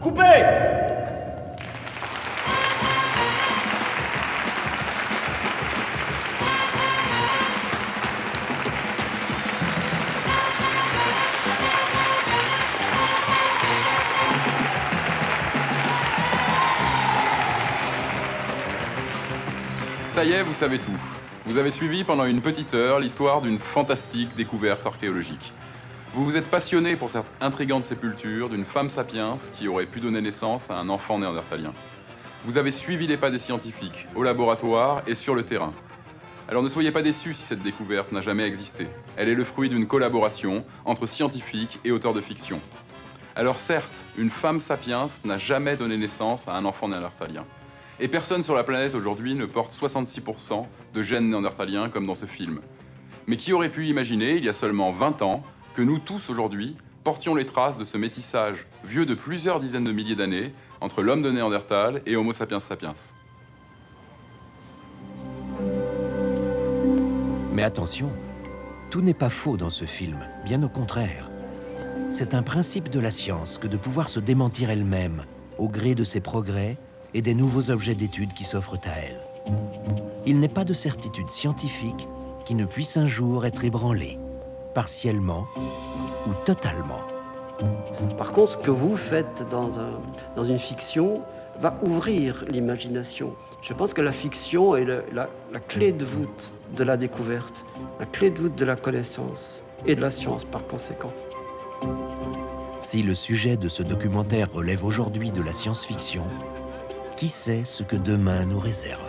Coupez! Ça y est, vous savez tout. Vous avez suivi pendant une petite heure l'histoire d'une fantastique découverte archéologique. Vous vous êtes passionné pour cette intrigante sépulture d'une femme sapiens qui aurait pu donner naissance à un enfant néandertalien. Vous avez suivi les pas des scientifiques, au laboratoire et sur le terrain. Alors ne soyez pas déçus si cette découverte n'a jamais existé. Elle est le fruit d'une collaboration entre scientifiques et auteurs de fiction. Alors certes, une femme sapiens n'a jamais donné naissance à un enfant néandertalien. Et personne sur la planète aujourd'hui ne porte 66% de gènes néandertaliens comme dans ce film. Mais qui aurait pu imaginer, il y a seulement 20 ans, que nous tous aujourd'hui portions les traces de ce métissage vieux de plusieurs dizaines de milliers d'années entre l'homme de Néandertal et Homo sapiens sapiens. Mais attention, tout n'est pas faux dans ce film, bien au contraire. C'est un principe de la science que de pouvoir se démentir elle-même au gré de ses progrès et des nouveaux objets d'étude qui s'offrent à elle. Il n'est pas de certitude scientifique qui ne puisse un jour être ébranlée, partiellement ou totalement. Par contre, ce que vous faites dans une fiction va ouvrir l'imagination. Je pense que la fiction est la clé de voûte de la découverte, la clé de voûte de la connaissance et de la science par conséquent. Si le sujet de ce documentaire relève aujourd'hui de la science-fiction, qui sait ce que demain nous réserve ?